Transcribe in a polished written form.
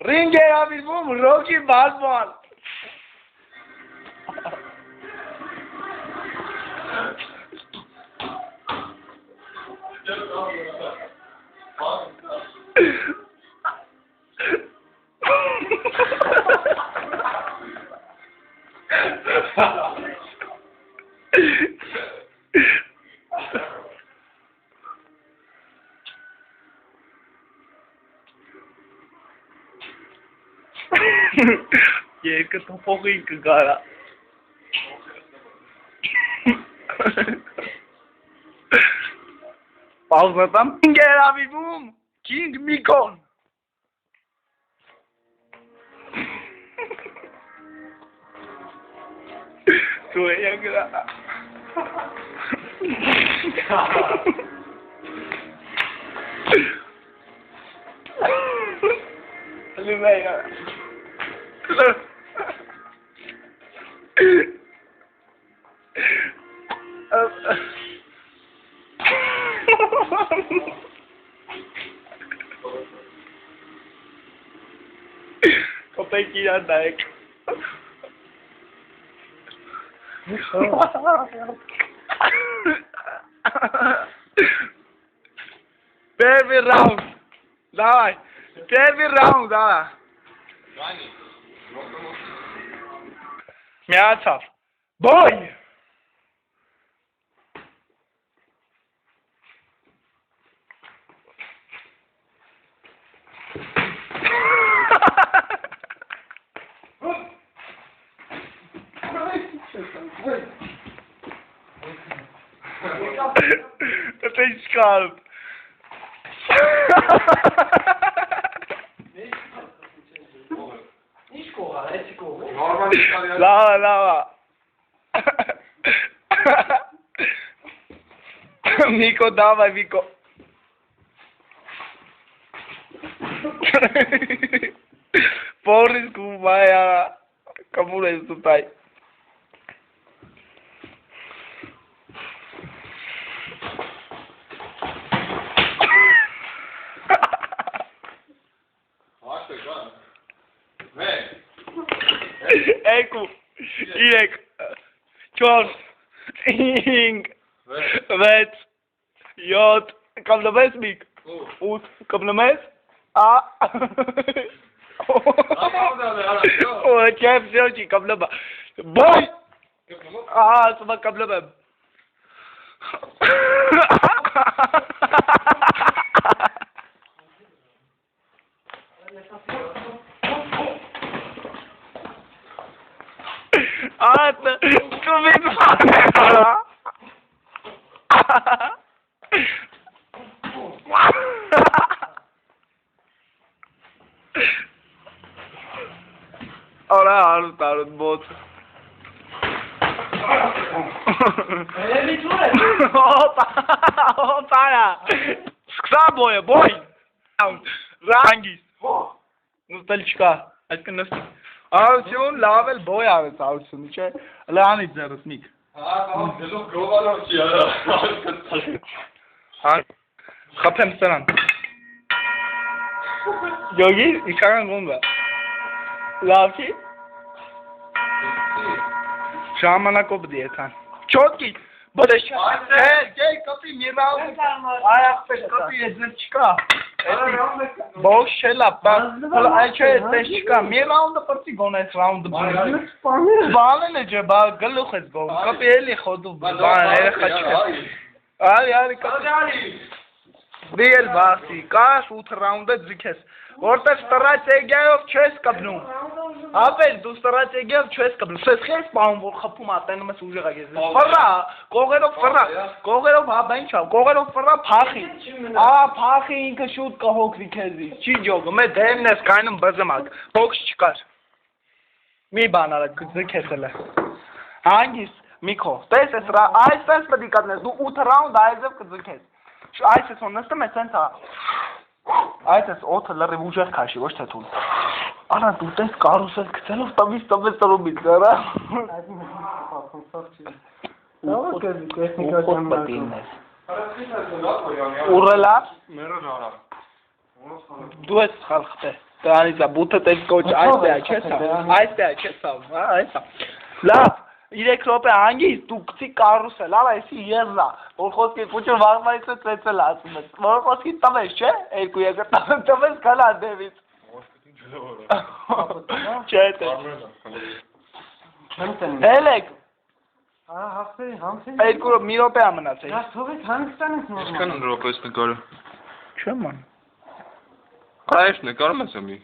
Ringerabizmum Rocky Balboa. Ye que topoki kagara. Pausa tam. Ringerabizmum King Mikon. Sueña que la... Kopay kira naik. Первый раунд. Давай. Первый раунд, давай. Мяцов. Бой. Это скальп. Lava, lava. Miko, давай, Miko. Boris Gumaya. Kamu lah itu tay. Eku, Irek, Čors, Ing, Vec, Jod, kam na mes, Mik? Ut, kam na mes? A? O, čep, selči, kam na ba? Boj! A, sama kam na ba? Tu mi fai ora arıtarın bot. Opa ya. Sıksa boya boy. Rangis. Nostalgica. Aşkın nasıl? Avsiyon lavel boy આવે છે આવશું છે એટલે આની જ જરૂર સ્મીક હા પેલો ગોવાનો છે હા ખપેમ સલામ 여기 이상한 건가 라fi 샤마나 코브디에탄 чёткий будешь эй копи мирал ая копи ездечка Boş şeyler ben ayça etmişka mi round parti gones round bana ne ceba galu kız go kapeli khodu bana ele khaçka ay ay kapeli Real basi kaş ut round zikes orta strategiya çes kabnu Apel du strategiya çes kabnu ses khis baum vol khapum atan mas ujega gez farra kogero babain chav kogero farra phaxi a phaxi inka shoot ka hok zikezi chi jog me demnes kainum bazamag box çıkar mi bana zikesele hangis Miko tes esra ay ses padikatnes du ut round ayzev zikes ay ses onasta mesenta Այդ էս օթը լրիվ ուժեղ քաշի, ոչ թե թույլ։ Արա դու տես կարուսել գցելով տավից տավից դարա։ Լավ է տեխնիկա ճամբատինես։ Ուրելա։ Մերը դարա։ Դու ես խալխտե։ Դրանից է բութը տես կոչ այստեղ է չես այստեղ է չես հա այստա լավ 3 րոպե հանգիստ դու գցի կարուսել ալա էսի եզա որ խոսքի կուճը վաղվայից է ծեծել ասում ես որ խոսքի տվես չէ 2 տվես գալա դևից չէ թե Հելեք երկու մի րոպե է մնացել թողեք հանգստանանք նորմալ Ինչքան րոպես նկարը Չեմ ման Այս նկարում ես ամի